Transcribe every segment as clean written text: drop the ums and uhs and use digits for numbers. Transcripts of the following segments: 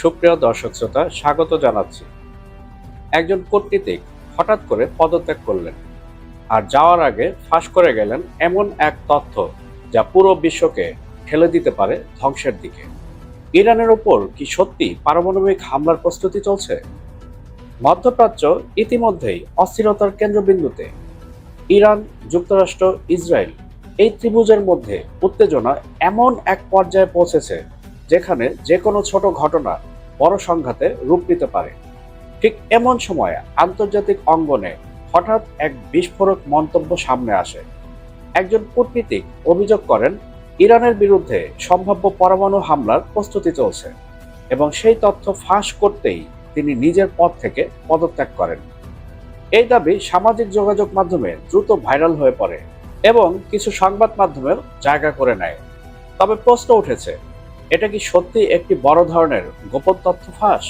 সুপ্রিয় দর্শক শ্রোতা, স্বাগত জানাচ্ছি। একজন কূটনীতিক হঠাৎ করে পদত্যাগ করলেন আর যাওয়ার আগে ফাঁস করে গেলেন এমন এক তথ্য যা পুরো বিশ্বকে ঠেলে দিতে পারে ধ্বংসের দিকে। ইরানের ওপর কি সত্যি পারমাণবিক হামলার প্রস্তুতি চলছে? মধ্যপ্রাচ্য ইতিমধ্যেই অস্থিরতার কেন্দ্রবিন্দুতে। ইরান, যুক্তরাষ্ট্র, ইসরায়েল, এই ত্রিভুজের মধ্যে উত্তেজনা এমন এক পর্যায়ে পৌঁছেছে যেখানে যে কোনো ছোট ঘটনা বড় সংঘাতে রূপ নিতে পারে। ঠিক এমন সময়ে আন্তর্জাতিক অঙ্গনে হঠাৎ এক বিস্ফোরক মন্তব্য সামনে আসে। একজন কূটনীতিক অভিযোগ করেন ইরানের বিরুদ্ধে সম্ভাব্য পরমাণু হামলার প্রস্তুতি চলছে এবং সেই তথ্য ফাঁস করতেই তিনি নিজের পদ থেকে পদত্যাগ করেন। এই দাবি সামাজিক যোগাযোগ মাধ্যমে দ্রুত ভাইরাল হয়ে পড়ে এবং কিছু সংবাদ মাধ্যমেও জায়গা করে নেয়। তবে প্রশ্ন উঠেছে, এটা কি সত্যি একটি বড় ধরনের গোপন তথ্য ফাঁস,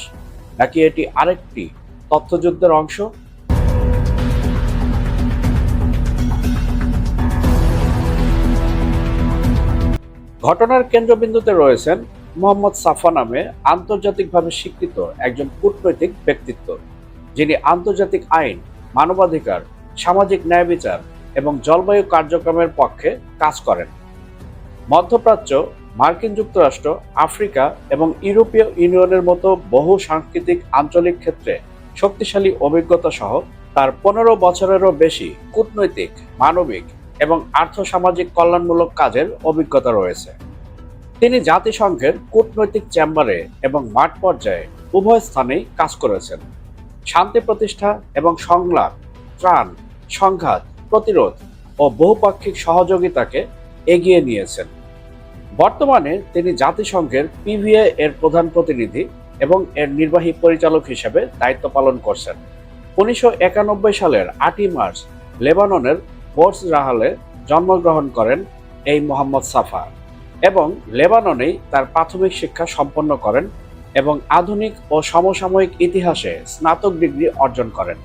নাকি এটি আরেকটি তথ্যযুদ্ধের অংশ? ঘটনার কেন্দ্রবিন্দুতে রয়েছেন মোহাম্মদ সাফা নামে আন্তর্জাতিকভাবে স্বীকৃত একজন কূটনৈতিক ব্যক্তিত্ব, যিনি আন্তর্জাতিক আইন, মানবাধিকার, সামাজিক ন্যায় বিচার এবং জলবায়ু কার্যক্রমের পক্ষে কাজ করেন। মধ্যপ্রাচ্য, মার্কিন যুক্তরাষ্ট্র, আফ্রিকা এবং ইউরোপীয় ইউনিয়নের মতো বহু সাংস্কৃতিক আঞ্চলিক ক্ষেত্রে শক্তিশালী অভিজ্ঞতা সহ তার 15 বছরেরও বেশি কূটনৈতিক, মানবিক এবং আর্থসামাজিক কল্যাণমূলক কাজের অভিজ্ঞতা রয়েছে। তিনি জাতিসংঘের কূটনৈতিক চেম্বারে এবং মাঠ পর্যায়ে উভয় স্থানেই কাজ করেছেন। শান্তি প্রতিষ্ঠা এবং সংলাপ, ত্রাণ, সংঘাত প্রতিরোধ ও বহুপাক্ষিক সহযোগিতাকে এগিয়ে নিয়েছেন। বর্তমানে তিনি জাতিসংঘের পিভিএ এর প্রধান প্রতিনিধি এবং এর নির্বাহী পরিচালক হিসেবে দায়িত্ব পালন করছেন। 1991 সালের 8 মার্চ লেবাননের বোর্স রাহালে জন্মগ্রহণ করেন এই মোহাম্মদ সাফা এবং লেবাননেই তার প্রাথমিক শিক্ষা সম্পন্ন করেন এবং আধুনিক ও সমসাময়িক ইতিহাসে স্নাতক ডিগ্রি অর্জন করেন।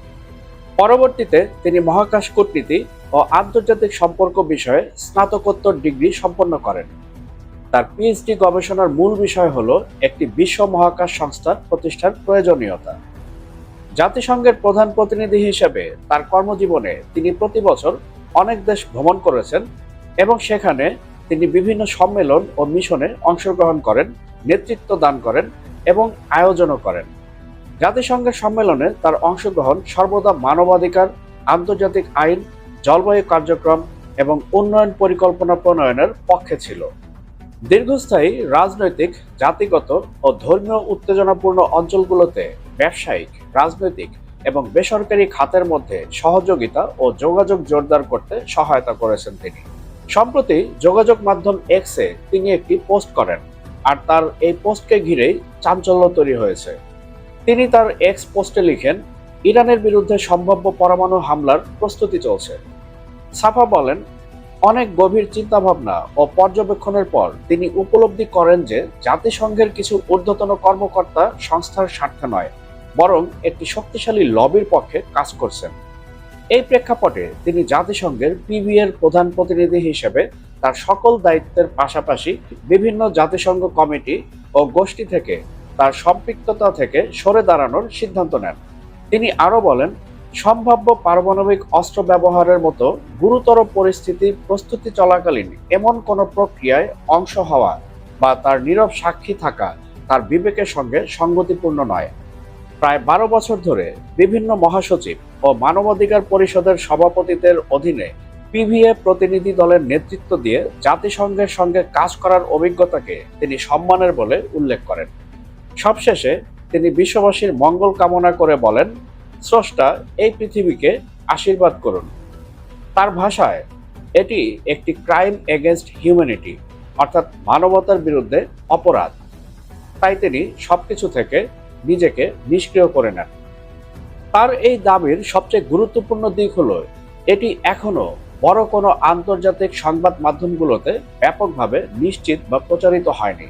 পরবর্তীতে তিনি মহাকাশ কূটনীতি ও আন্তর্জাতিক সম্পর্ক বিষয়ে স্নাতকোত্তর ডিগ্রি সম্পন্ন করেন। তার পিএইচডি গবেষণার মূল বিষয় হল একটি বিশ্ব মহাকাশ সংস্থার প্রতিষ্ঠার প্রয়োজনীয়তা। জাতিসংঘের প্রধান প্রতিনিধি হিসেবে তার কর্মজীবনে তিনি প্রতি বছর অনেক দেশ ভ্রমণ করেছেন এবং সেখানে তিনি বিভিন্ন সম্মেলন ও মিশনে অংশগ্রহণ করেন, নেতৃত্ব দান করেন এবং আয়োজনও করেন। জাতিসংঘের সম্মেলনে তার অংশগ্রহণ সর্বদা মানবাধিকার, আন্তর্জাতিক আইন, জলবায়ু কার্যক্রম এবং উন্নয়ন পরিকল্পনা প্রণয়নের পক্ষে ছিল। দীর্ঘস্থায়ী রাজনৈতিক, জাতিগত ও ধর্মীয় উত্তেজনাপূর্ণ অঞ্চলগুলোতে ব্যবসায়িক, রাজনৈতিক এবং বেসরকারি খাতের মধ্যে সহযোগিতা ও যোগাযোগ জোরদার করতে সহায়তা করেছেন তিনি। সম্প্রতি যোগাযোগ মাধ্যম এক্সে তিনি একটি পোস্ট করেন আর তার এই পোস্টকে ঘিরেই চাঞ্চল্য তৈরি হয়েছে। তিনি তার এক্স পোস্টে লিখেন, ইরানের বিরুদ্ধে সম্ভাব্য পরমাণু হামলার প্রস্তুতি চলছে। সাফা বলেন, অনেক গভীর চিন্তাভাবনা ও পর্যবেক্ষণের পর তিনি উপলব্ধি করেন যে জাতিসংঘের কিছু ঊর্ধ্বতন কর্মকর্তা সংস্থার স্বার্থে নয়, বরং একটি শক্তিশালী লবির পক্ষে কাজ করছেন। এই প্রেক্ষাপটে তিনি জাতিসংঘের পিভিএর প্রধান প্রতিনিধি হিসেবে তার সকল দায়িত্বের পাশাপাশি বিভিন্ন জাতিসংঘ কমিটি ও গোষ্ঠী থেকে তার সম্পৃক্ততা থেকে সরে দাঁড়ানোর সিদ্ধান্ত নেন। তিনি আরও বলেন, সম্ভাব্য পারমাণবিক অস্ত্র ব্যবহারের মতো গুরুতর পরিস্থিতির প্রস্তুতি চলাকালীন এমন কোনো প্রক্রিয়ায় অংশ হওয়া বা তার নীরব সাক্ষী থাকা তার বিবেকের সঙ্গে সঙ্গতিপূর্ণ নয়। প্রায় 12 বছর ধরে বিভিন্ন মহাসচিব ও মানবাধিকার পরিষদের সভাপতিদের অধীনে পিভিএ প্রতিনিধি দলের নেতৃত্ব দিয়ে জাতিসংঘের সঙ্গে কাজ করার অভিজ্ঞতাকে তিনি সম্মানের বলে উল্লেখ করেন। সবশেষে তিনি বিশ্ববাসীর মঙ্গল কামনা করে বলেন, স্রষ্টা এই পৃথিবীকে আশীর্বাদ করুন। তার ভাষায় এটি একটি ক্রাইম এগেনস্ট হিউম্যানিটি, অর্থাৎ মানবতার বিরুদ্ধে অপরাধ। তাই তিনি সবকিছু থেকে নিজেকে নিষ্ক্রিয় করে নেন। তার এই দাবির সবচেয়ে গুরুত্বপূর্ণ দিক হলো এটি এখনো বড় কোনো আন্তর্জাতিক সংবাদ মাধ্যমগুলোতে ব্যাপকভাবে নিশ্চিত বা প্রচারিত হয়নি।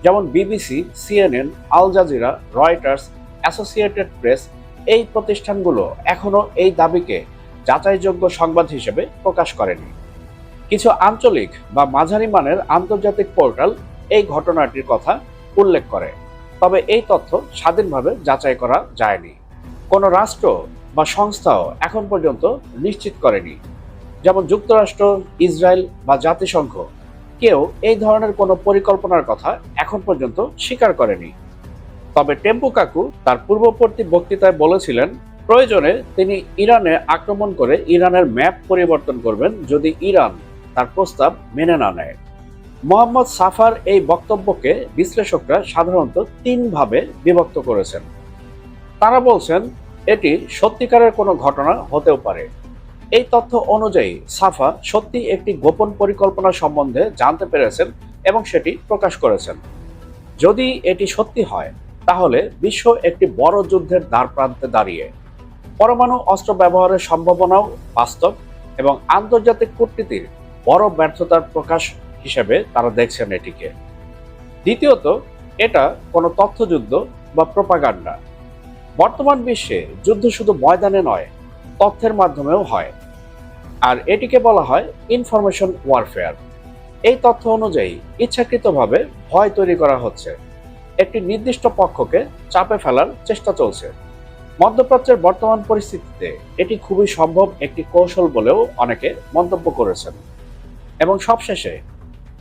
যেমন BBC, CNN, Al Jazeera, Reuters, Associated Press এই প্রতিষ্ঠানগুলো এখনো এই দাবিকে যাচাইযোগ্য সংবাদ হিসেবে প্রকাশ করেনি। কিছু আঞ্চলিক বা মাঝারি মানের আন্তর্জাতিক পোর্টাল এই ঘটনাটির কথা উল্লেখ করে। তবে এই তথ্য স্বাধীনভাবে যাচাই করা যায়নি। কোনো রাষ্ট্র বা সংস্থাও এখন পর্যন্ত নিশ্চিত করেনি, যেমন যুক্তরাষ্ট্র, ইসরায়েল বা জাতিসংঘ কেউ এই ধরনের কোনো পরিকল্পনার কথা এখন পর্যন্ত স্বীকার করেনি। তবে টেম্পু কাকু তার পূর্ববর্তী বক্তৃতায় বলেছিলেন, প্রয়োজনে তিনি ইরানে আক্রমণ করে ইরানের ম্যাপ পরিবর্তন করবেন যদি ইরান তার প্রস্তাব মেনে না নেয়। মোহাম্মদ সাফার এই বক্তব্যকে বিশ্লেষকরা সাধারণত তিনভাবে বিভক্ত করেছেন। তারা বলছেন এটি সত্যিকারের কোনো ঘটনা হতেও পারে। এই তথ্য অনুযায়ী সাফা সত্যি একটি গোপন পরিকল্পনা সম্বন্ধে জানতে পেরেছেন এবং সেটি প্রকাশ করেছেন। যদি এটি সত্যি হয়, তাহলে বিশ্ব একটি বড় যুদ্ধের দ্বারপ্রান্তে দাঁড়িয়ে। পরমাণু অস্ত্র ব্যবহারের সম্ভাবনাও বাস্তব এবং আন্তর্জাতিক কূটনীতির বড় ব্যর্থতার প্রকাশ হিসেবে তারা দেখছেন এটিকে। দ্বিতীয়ত, এটা কোনো তথ্যযুদ্ধ বা প্রোপাগান্ডা। বর্তমান বিশ্বে যুদ্ধ শুধু ময়দানে নয়, তথ্যের মাধ্যমেও হয়, আর এটিকে বলা হয় ইনফরমেশন ওয়ারফেয়ার। এই তথ্য অনুযায়ী ইচ্ছাকৃতভাবে ভয় তৈরি করা হচ্ছে, একটি নির্দিষ্ট পক্ষকে চাপে ফেলার চেষ্টা চলছে। মধ্যপ্রাচ্যের বর্তমান পরিস্থিতিতে এটি খুবই সম্ভব একটি কৌশল বলেও অনেকে মন্তব্য করেছেন। এবং সবশেষে,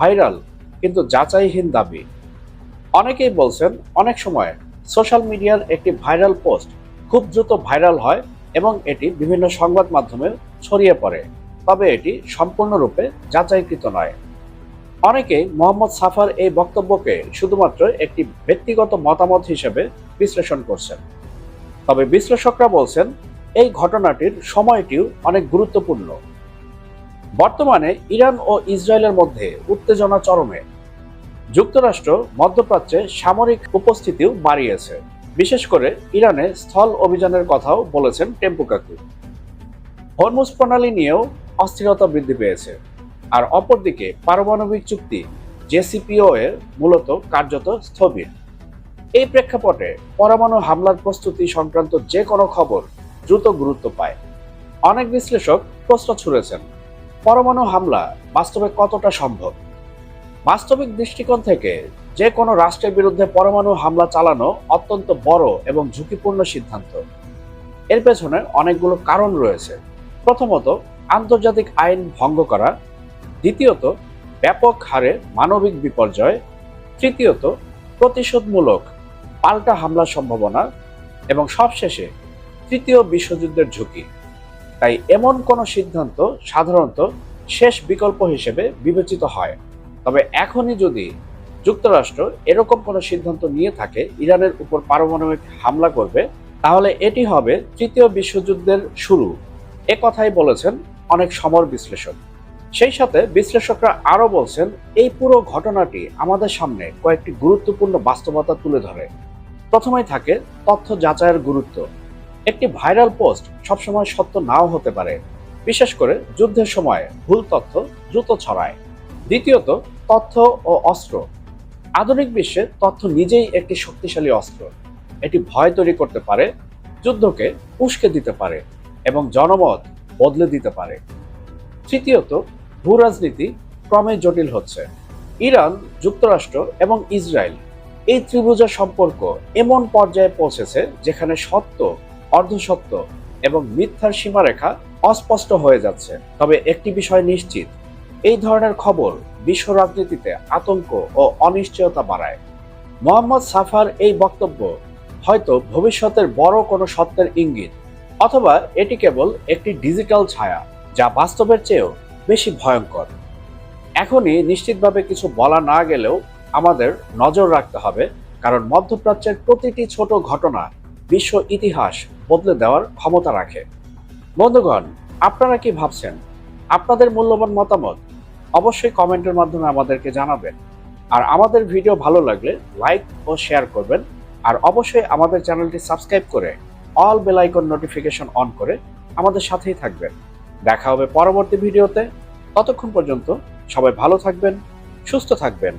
ভাইরাল কিন্তু যাচাইহীন দাবি। অনেকেই বলছেন অনেক সময় সোশ্যাল মিডিয়ার একটি ভাইরাল পোস্ট খুব দ্রুত ভাইরাল হয় এবং এটি বিভিন্ন সংবাদ মাধ্যমে ছড়িয়ে পড়ে, তবে এটি সম্পূর্ণরূপে যাচাইকৃত নয়। অনেকেই মোহাম্মদ সাফার এই বক্তব্যকে শুধুমাত্র একটি ব্যক্তিগত মতামত হিসেবে বিশ্লেষণ করছেন। তবে বিশ্লেষকরা বলছেন এই ঘটনাটির সময়টিও অনেক গুরুত্বপূর্ণ। বর্তমানে ইরান ও ইসরায়েলের মধ্যে উত্তেজনা চরমে। যুক্তরাষ্ট্র মধ্যপ্রাচ্যে সামরিক উপস্থিতিও বাড়িয়েছে, বিশেষ করে ইরানে স্থল অভিযানের কথাও বলেছেন টেম্পু কাকু। হরমুজ প্রণালী নিয়েও অস্থিরতা বৃদ্ধি পেয়েছে। আর অপরদিকে পারমাণবিক চুক্তি জেসিপিওএ মূলত কার্যত স্থবির। এই প্রেক্ষাপটে পরমাণু হামলার প্রস্তুতি সংক্রান্ত যে কোনো খবর দ্রুত গুরুত্ব পায়। অনেক বিশ্লেষক প্রশ্ন ছুড়েছেন, পরমাণু হামলা বাস্তবে কতটা সম্ভব? বাস্তবিক দৃষ্টিকোণ থেকে যে কোনো রাষ্ট্রের বিরুদ্ধে পরমাণু হামলা চালানো অত্যন্ত বড় এবং ঝুঁকিপূর্ণ সিদ্ধান্ত। এর পেছনে অনেকগুলো কারণ রয়েছে। প্রথমত, আন্তর্জাতিক আইন ভঙ্গ করা। দ্বিতীয়ত, ব্যাপক হারে মানবিক বিপর্যয়। তৃতীয়ত, প্রতিশোধমূলক পাল্টা হামলার সম্ভাবনা। এবং সবশেষে, তৃতীয় বিশ্বযুদ্ধের ঝুঁকি। তাই এমন কোনো সিদ্ধান্ত সাধারণত শেষ বিকল্প হিসেবে বিবেচিত হয়। তবে এখনই যদি যুক্তরাষ্ট্র এরকম কোনো সিদ্ধান্ত নিয়ে থাকে ইরানের উপর পারমাণবিক হামলা করবে, তাহলে এটি হবে তৃতীয় বিশ্বযুদ্ধের শুরু। কথাই বলেছেন অনেক সমর বিশ্লেষক। সেই সাথে বিশ্লেষকরা আরও বলছেন এই পুরো ঘটনাটি আমাদের সামনে কয়েকটি গুরুত্বপূর্ণ বাস্তবতা তুলে ধরে। প্রথমেই থাকে তথ্য যাচাইয়ের গুরুত্ব। একটি ভাইরাল পোস্ট সবসময় সত্য নাও হতে পারে, বিশেষ করে যুদ্ধের সময় ভুল তথ্য দ্রুত ছড়ায়। দ্বিতীয়ত, তথ্য ও অস্ত্র। আধুনিক বিশ্বে তথ্য নিজেই একটি শক্তিশালী অস্ত্র। এটি ভয় তৈরি করতে পারে, যুদ্ধকে উস্কে দিতে পারে এবং জনমত বদলে দিতে পারে। তৃতীয়ত, ভূ রাজনীতি ক্রমে জটিল হচ্ছে। ইরান, যুক্তরাষ্ট্র এবং ইসরায়েল এই ত্রিভুজের সম্পর্ক এমন পর্যায়ে পৌঁছেছে যেখানে সত্য, অর্ধসত্য এবং মিথ্যার সীমারেখা অস্পষ্ট হয়ে যাচ্ছে। তবে একটি বিষয় নিশ্চিত, এই ধরনের খবর বিশ্ব রাজনীতিতে আতঙ্ক ও অনিশ্চয়তা বাড়ায়। মোহাম্মদ সাফার এই বক্তব্য হয়তো ভবিষ্যতের বড় কোনো সত্যের ইঙ্গিত, অথবা এটি কেবল একটি ডিজিটাল ছায়া যা বাস্তবের চেয়েও বেশি ভয়ঙ্কর। এখনই নিশ্চিতভাবে কিছু বলা না গেলেও আমাদের নজর রাখতে হবে, কারণ মধ্যপ্রাচ্যের প্রতিটি ছোট ঘটনা বিশ্ব ইতিহাস বদলে দেওয়ার ক্ষমতা রাখে। বন্ধুগণ, আপনারা কি ভাবছেন? আপনাদের মূল্যবান মতামত অবশ্যই কমেন্টের মাধ্যমে আমাদেরকে জানাবেন। আর আমাদের ভিডিও ভালো লাগলে লাইক ও শেয়ার করবেন। আর অবশ্যই আমাদের চ্যানেলটি সাবস্ক্রাইব করে all bell icon notification on করে আমাদের সাথেই থাকবেন। দেখা হবে পরবর্তী ভিডিওতে। ততক্ষণ পর্যন্ত সবাই ভালো থাকবেন, সুস্থ থাকবেন।